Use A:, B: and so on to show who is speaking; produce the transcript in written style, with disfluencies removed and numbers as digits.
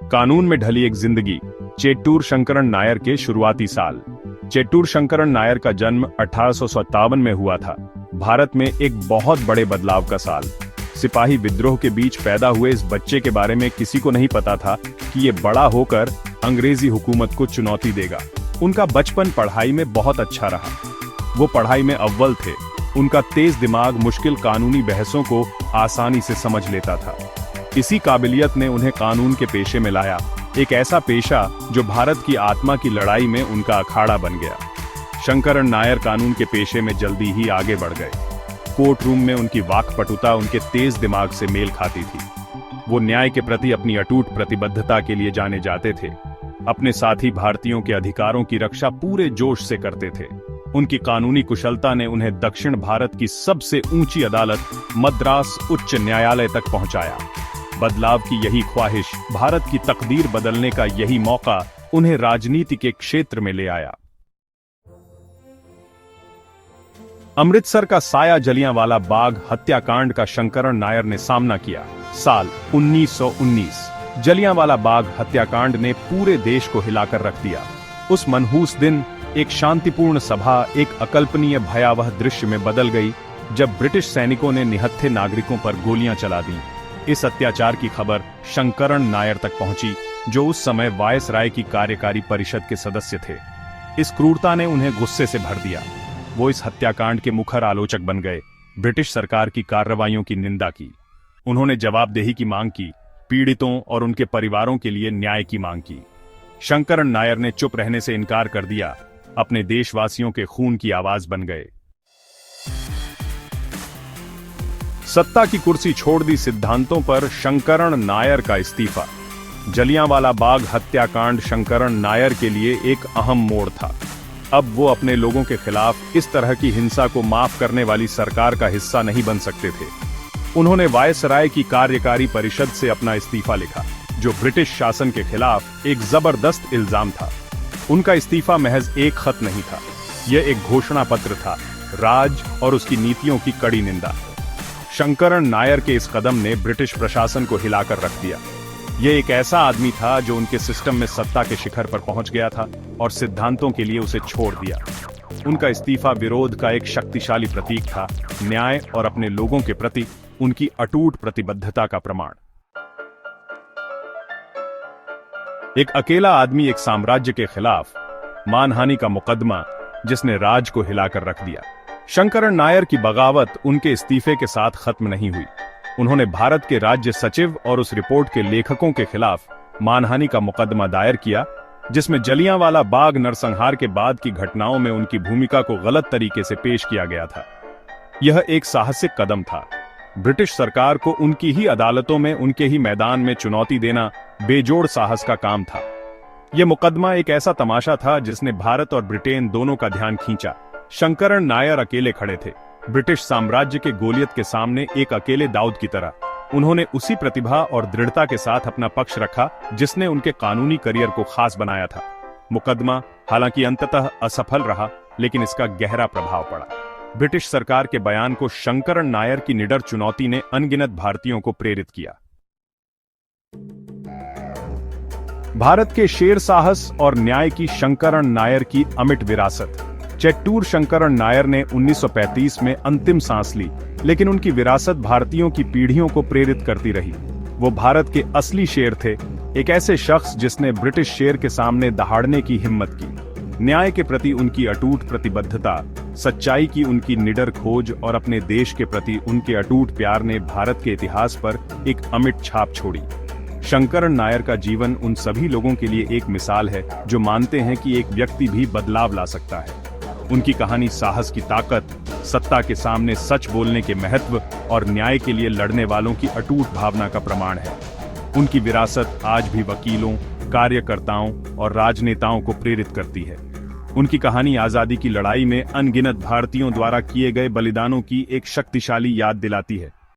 A: कानून में ढली एक जिंदगी। चेट्टूर शंकरन नायर के शुरुआती साल। चेट्टूर शंकरन नायर का जन्म 1857 में हुआ था। भारत में एक बहुत बड़े बदलाव का साल। सिपाही विद्रोह के बीच पैदा हुए इस बच्चे के बारे में किसी को नहीं पता था कि ये बड़ा होकर अंग्रेजी हुकूमत को चुनौती देगा। उनका बचपन पढ़ाई में बहुत अच्छा रहा। वो पढ़ाई में अव्वल थे। उनका तेज दिमाग मुश्किल कानूनी बहसों को आसानी से समझ लेता था। इसी काबिलियत ने उन्हें कानून के पेशे में लाया, एक ऐसा पेशा जो भारत की आत्मा की लड़ाई में उनका अखाड़ा बन गया। शंकरन नायर कानून के पेशे में जल्दी ही आगे बढ़ गए। कोर्ट रूम में उनकी वाक्पटुता उनके तेज दिमाग से मेल खाती थी। वो न्याय के प्रति अपनी अटूट प्रतिबद्धता के लिए जाने जाते थे। अपने साथी भारतीयों के अधिकारों की रक्षा पूरे जोश से करते थे। उनकी कानूनी कुशलता ने उन्हें दक्षिण भारत की सबसे ऊंची अदालत मद्रास उच्च न्यायालय तक पहुंचाया। बदलाव की यही ख्वाहिश, भारत की तकदीर बदलने का यही मौका उन्हें राजनीति के क्षेत्र में ले आया। अमृतसर का साया जलियांवाला बाग हत्याकांड का शंकरन नायर ने सामना किया। साल 1919। जलियांवाला बाग हत्याकांड ने पूरे देश को हिलाकर रख दिया। उस मनहूस दिन एक शांतिपूर्ण सभा एक अकल्पनीय भयावह दृश्य में बदल गई जब ब्रिटिश सैनिकों ने निहत्थे नागरिकों पर गोलियां चला दी। इस अत्याचार की खबर शंकरन नायर तक पहुंची, जो उस समय वायसराय की कार्यकारी परिषद के सदस्य थे। इस क्रूरता ने उन्हें गुस्से से भर दिया। वो इस हत्याकांड के मुखर आलोचक बन गए। ब्रिटिश सरकार की कार्रवाइयों की निंदा की। उन्होंने जवाबदेही की मांग की, पीड़ितों और उनके परिवारों के लिए न्याय की मांग की। शंकरन नायर ने चुप रहने से इनकार कर दिया, अपने देशवासियों के खून की आवाज बन गए। सत्ता की कुर्सी छोड़ दी सिद्धांतों पर शंकरन नायर का इस्तीफा। जलियांवाला बाग हत्याकांड शंकरन नायर के लिए एक अहम मोड़ था। अब वो अपने लोगों के खिलाफ इस तरह की हिंसा को माफ करने वाली सरकार का हिस्सा नहीं बन सकते थे। उन्होंने वायसराय की कार्यकारी परिषद से अपना इस्तीफा लिखा, जो ब्रिटिश शासन के खिलाफ एक जबरदस्त इल्जाम था। उनका इस्तीफा महज एक खत नहीं था, यह एक घोषणा पत्र था, राज और उसकी नीतियों की कड़ी निंदा। शंकरन नायर के इस कदम ने ब्रिटिश प्रशासन को हिलाकर रख दिया। यह एक ऐसा आदमी था जो उनके सिस्टम में सत्ता के शिखर पर पहुंच गया था और सिद्धांतों के लिए उसे छोड़ दिया। उनका इस्तीफा विरोध का एक शक्तिशाली प्रतीक था, न्याय और अपने लोगों के प्रति उनकी अटूट प्रतिबद्धता का प्रमाण। एक अकेला आदमी एक साम्राज्य के खिलाफ, मानहानि का मुकदमा जिसने राज को हिलाकर रख दिया। शंकरन नायर की बगावत उनके इस्तीफे के साथ खत्म नहीं हुई। उन्होंने भारत के राज्य सचिव और उस रिपोर्ट के लेखकों के खिलाफ मानहानि का मुकदमा दायर किया, जिसमें जलियांवाला बाग नरसंहार के बाद की घटनाओं में उनकी भूमिका को गलत तरीके से पेश किया गया था। यह एक साहसिक कदम था। ब्रिटिश सरकार को उनकी ही अदालतों में, उनके ही मैदान में चुनौती देना बेजोड़ साहस का काम था। यह मुकदमा एक ऐसा तमाशा था जिसने भारत और ब्रिटेन दोनों का ध्यान खींचा। शंकरन नायर अकेले खड़े थे, ब्रिटिश साम्राज्य के गोलियत के सामने एक अकेले दाऊद की तरह। उन्होंने उसी प्रतिभा और दृढ़ता के साथ अपना पक्ष रखा जिसने उनके कानूनी करियर को खास बनाया था। मुकदमा हालांकि अंततः असफल रहा, लेकिन इसका गहरा प्रभाव पड़ा। ब्रिटिश सरकार के बयान को शंकरन नायर की निडर चुनौती ने अनगिनत भारतीयों को प्रेरित किया। भारत के शेर साहस और न्याय की शंकरन नायर की अमिट विरासत। चेट्टूर शंकरन नायर ने 1935 में अंतिम सांस ली, लेकिन उनकी विरासत भारतीयों की पीढ़ियों को प्रेरित करती रही। वो भारत के असली शेर थे, एक ऐसे शख्स जिसने ब्रिटिश शेर के सामने दहाड़ने की हिम्मत की। न्याय के प्रति उनकी अटूट प्रतिबद्धता, सच्चाई की उनकी निडर खोज और अपने देश के प्रति उनके अटूट प्यार ने भारत के इतिहास पर एक अमिट छाप छोड़ी। शंकरन नायर का जीवन उन सभी लोगों के लिए एक मिसाल है जो मानते हैं कि एक व्यक्ति भी बदलाव ला सकता है। उनकी कहानी साहस की ताकत, सत्ता के सामने सच बोलने के महत्व और न्याय के लिए लड़ने वालों की अटूट भावना का प्रमाण है। उनकी विरासत आज भी वकीलों, कार्यकर्ताओं और राजनेताओं को प्रेरित करती है। उनकी कहानी आजादी की लड़ाई में अनगिनत भारतीयों द्वारा किए गए बलिदानों की एक शक्तिशाली याद दिलाती है।